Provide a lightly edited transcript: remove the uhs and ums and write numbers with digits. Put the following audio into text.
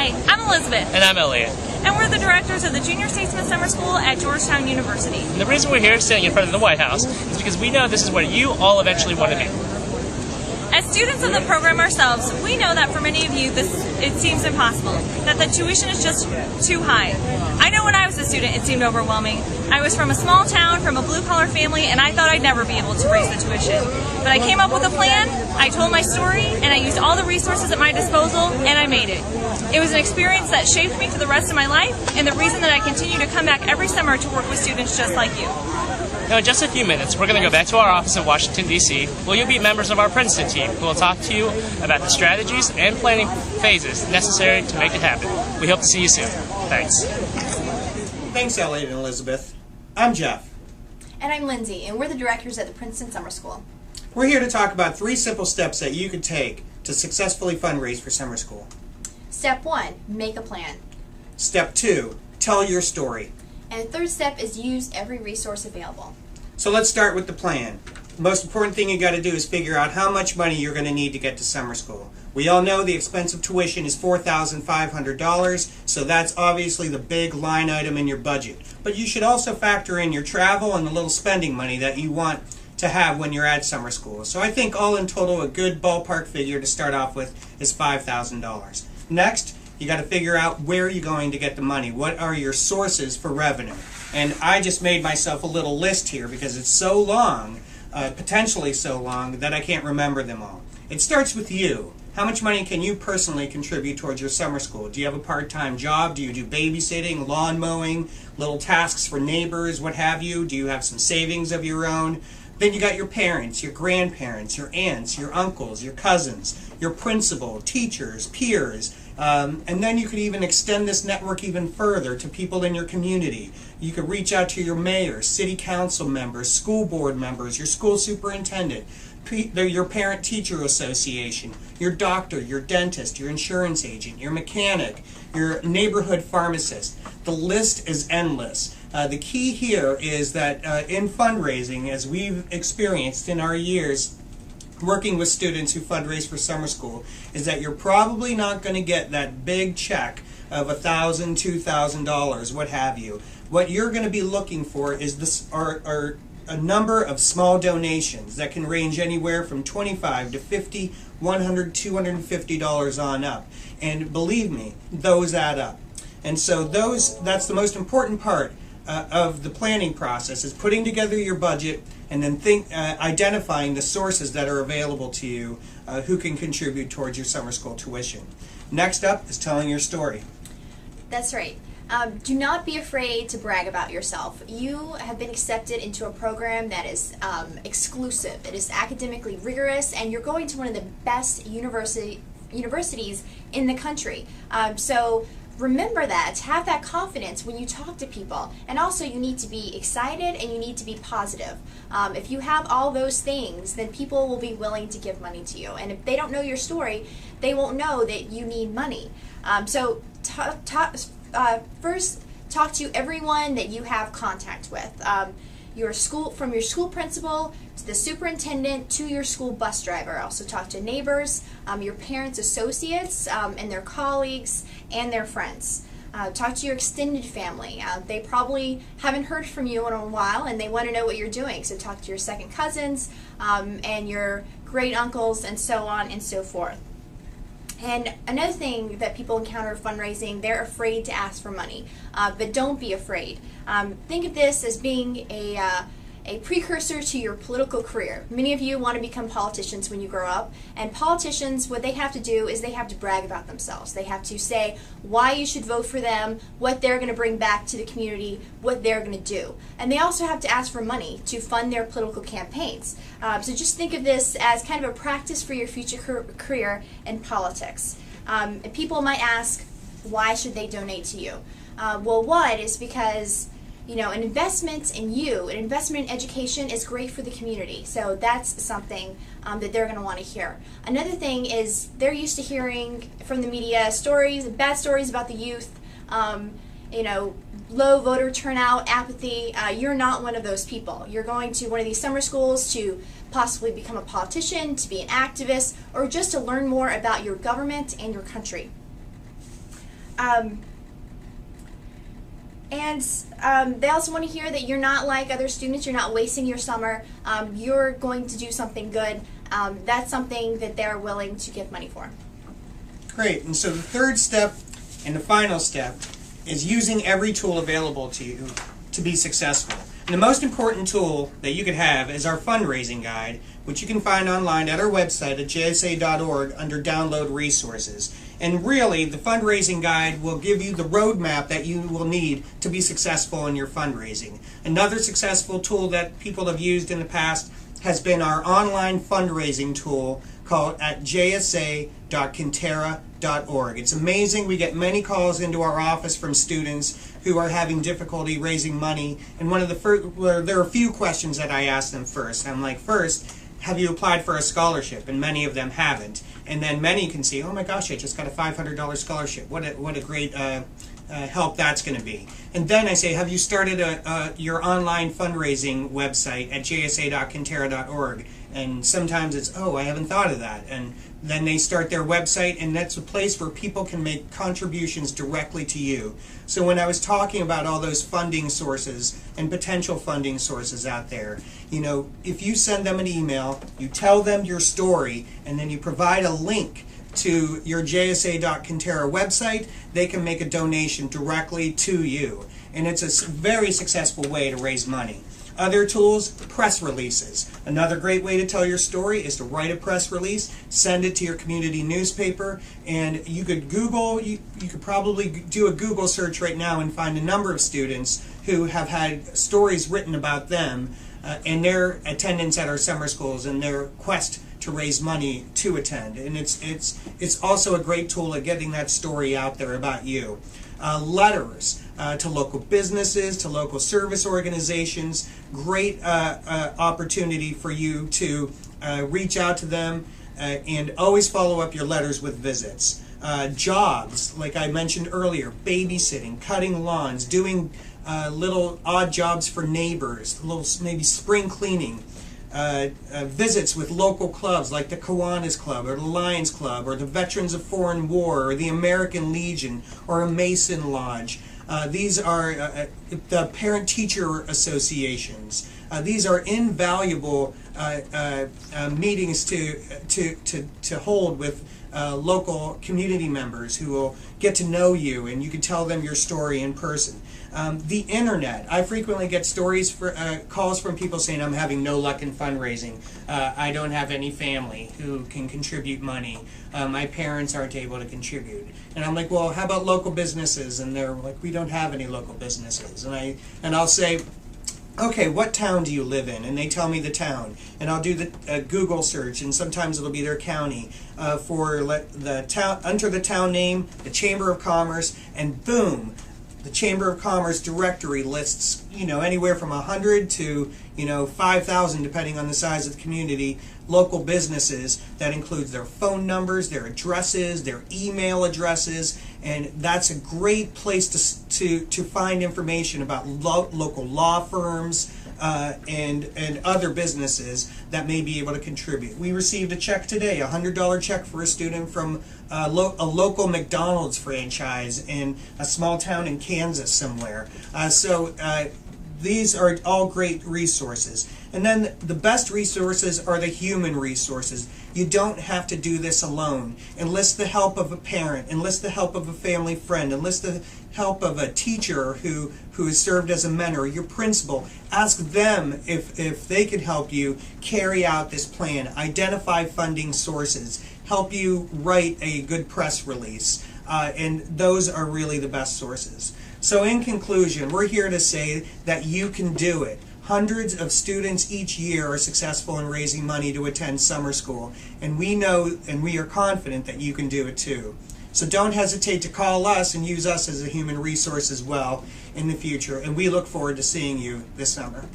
Hi, I'm Elizabeth. And I'm Elliot. And we're the directors of the Junior Statesman Summer School at Georgetown University. And the reason we're here sitting in front of the White House is because we know this is what you all eventually want to be. As students of the program ourselves, we know that for many of you it seems impossible, that the tuition is just too high. I know when I was a student it seemed overwhelming. I was from a small town, from a blue-collar family, and I thought I'd never be able to raise the tuition. But I came up with a plan, I told my story, and I used all the resources at my disposal, and I made it. It was an experience that shaped me for the rest of my life, and the reason that I continue to come back every summer to work with students just like you. Now, in just a few minutes, we're going to go back to our office in Washington, D.C., where you'll meet members of our Princeton team who will talk to you about the strategies and planning phases necessary to make it happen. We hope to see you soon. Thanks. Thanks, Elliot and Elizabeth. I'm Jeff. And I'm Lindsay, and we're the directors at the Princeton Summer School. We're here to talk about 3 simple steps that you could take to successfully fundraise for summer school. Step 1, make a plan. Step 2, tell your story. And the third step is use every resource available. So let's start with the plan. The most important thing you got to do is figure out how much money you're going to need to get to summer school. We all know the expense of tuition is $4,500, so that's obviously the big line item in your budget. But you should also factor in your travel and the little spending money that you want to have when you're at summer school. So I think all in total a good ballpark figure to start off with is $5,000. Next, you got to figure out where you're going to get the money. What are your sources for revenue? And I just made myself a little list here because it's so long, potentially so long, that I can't remember them all. It starts with you. How much money can you personally contribute towards your summer school? Do you have a part-time job? Do you do babysitting, lawn mowing, little tasks for neighbors, what have you? Do you have some savings of your own? Then you got your parents, your grandparents, your aunts, your uncles, your cousins, your principal, teachers, peers, and then you could even extend this network even further to people in your community. You could reach out to your mayor, city council members, school board members, your school superintendent, your parent-teacher association, your doctor, your dentist, your insurance agent, your mechanic, your neighborhood pharmacist. The list is endless. The key here is that in fundraising, as we've experienced in our years working with students who fundraise for summer school, is that you're probably not going to get that big check of $1,000, $2,000, what have you. What you're going to be looking for is are a number of small donations that can range anywhere from $25 to $50, $100, $250 on up. And believe me, those add up. And so that's the most important part of the planning process, is putting together your budget and then identifying the sources that are available to you who can contribute towards your summer school tuition. Next up is telling your story. That's right. Do not be afraid to brag about yourself. You have been accepted into a program that is exclusive. It is academically rigorous, and you're going to one of the best universities in the country. So remember that. Have that confidence when you talk to people. And also, you need to be excited and you need to be positive. If you have all those things, then people will be willing to give money to you. And if they don't know your story, they won't know that you need money. So first, talk to everyone that you have contact with. From your school principal to the superintendent to your school bus driver. Also talk to neighbors, your parents' associates, and their colleagues and their friends. Talk to your extended family. They probably haven't heard from you in a while and they want to know what you're doing. So talk to your second cousins and your great uncles and so on and so forth. And another thing that people encounter fundraising, they're afraid to ask for money, but don't be afraid. Think of this as being a precursor to your political career. Many of you want to become politicians when you grow up, and politicians, what they have to do is they have to brag about themselves. They have to say why you should vote for them, what they're going to bring back to the community, what they're going to do. And they also have to ask for money to fund their political campaigns. So just think of this as kind of a practice for your future career in politics. And people might ask, why should they donate to you? Well, one is because an investment in you, an investment in education is great for the community. So that's something that they're going to want to hear. Another thing is they're used to hearing from the media bad stories about the youth, low voter turnout, apathy. You're not one of those people. You're going to one of these summer schools to possibly become a politician, to be an activist, or just to learn more about your government and your country. They also want to hear that you're not like other students, you're not wasting your summer, you're going to do something good. That's something that they're willing to give money for. Great. And so the third step and the final step is using every tool available to you to be successful. And the most important tool that you could have is our fundraising guide, which you can find online at our website at jsa.org under Download Resources. And really, the fundraising guide will give you the roadmap that you will need to be successful in your fundraising. Another successful tool that people have used in the past has been our online fundraising tool called at jsa.kintera.org. It's amazing. We get many calls into our office from students who are having difficulty raising money. And one of the there are a few questions that I ask them first. I'm like, first, have you applied for a scholarship? And many of them haven't. And then many can see, oh my gosh, I just got a $500 scholarship. What a great help that's going to be. And then I say, have you started your online fundraising website at jsa.kintera.org? And sometimes it's, oh, I haven't thought of that. And then they start their website, and that's a place where people can make contributions directly to you. So when I was talking about all those funding sources and potential funding sources out there, you know, if you send them an email, you tell them your story, and then you provide a link to your jsa.kintera website, they can make a donation directly to you. And it's a very successful way to raise money. Other tools, press releases. Another great way to tell your story is to write a press release, send it to your community newspaper, and you could Google, you could probably do a Google search right now and find a number of students who have had stories written about them and their attendance at our summer schools and their quest to raise money to attend. And it's also a great tool at getting that story out there about you. Letters to local businesses, to local service organizations, great opportunity for you to reach out to them and always follow up your letters with visits. Jobs, like I mentioned earlier, babysitting, cutting lawns, doing little odd jobs for neighbors, little maybe spring cleaning. Visits with local clubs like the Kiwanis Club or the Lions Club or the Veterans of Foreign War or the American Legion or a Mason Lodge. These are the parent-teacher associations. These are invaluable meetings to hold with local community members who will get to know you, and you can tell them your story in person. The internet. I frequently get stories for calls from people saying, I'm having no luck in fundraising. I don't have any family who can contribute money. My parents aren't able to contribute. And I'm like, well, how about local businesses? And they're like, we don't have any local businesses. And I'll say, okay, what town do you live in? And they tell me the town. And I'll do the Google search, and sometimes it'll be their county. Enter the town name, the Chamber of Commerce, and boom, the Chamber of Commerce directory lists, anywhere from 100 to, 5,000, depending on the size of the community, local businesses. That includes their phone numbers, their addresses, their email addresses, and that's a great place to find information about local law firms and other businesses that may be able to contribute. We received a check today, a $100 check for a student from a local McDonald's franchise in a small town in Kansas somewhere. These are all great resources. And then the best resources are the human resources. You don't have to do this alone. Enlist the help of a parent, enlist the help of a family friend, enlist the help of a teacher who has served as a mentor, your principal. Ask them if they could help you carry out this plan, identify funding sources, help you write a good press release, and those are really the best sources. So in conclusion, we're here to say that you can do it. Hundreds of students each year are successful in raising money to attend summer school, and we know and we are confident that you can do it too. So don't hesitate to call us and use us as a human resource as well in the future, and we look forward to seeing you this summer.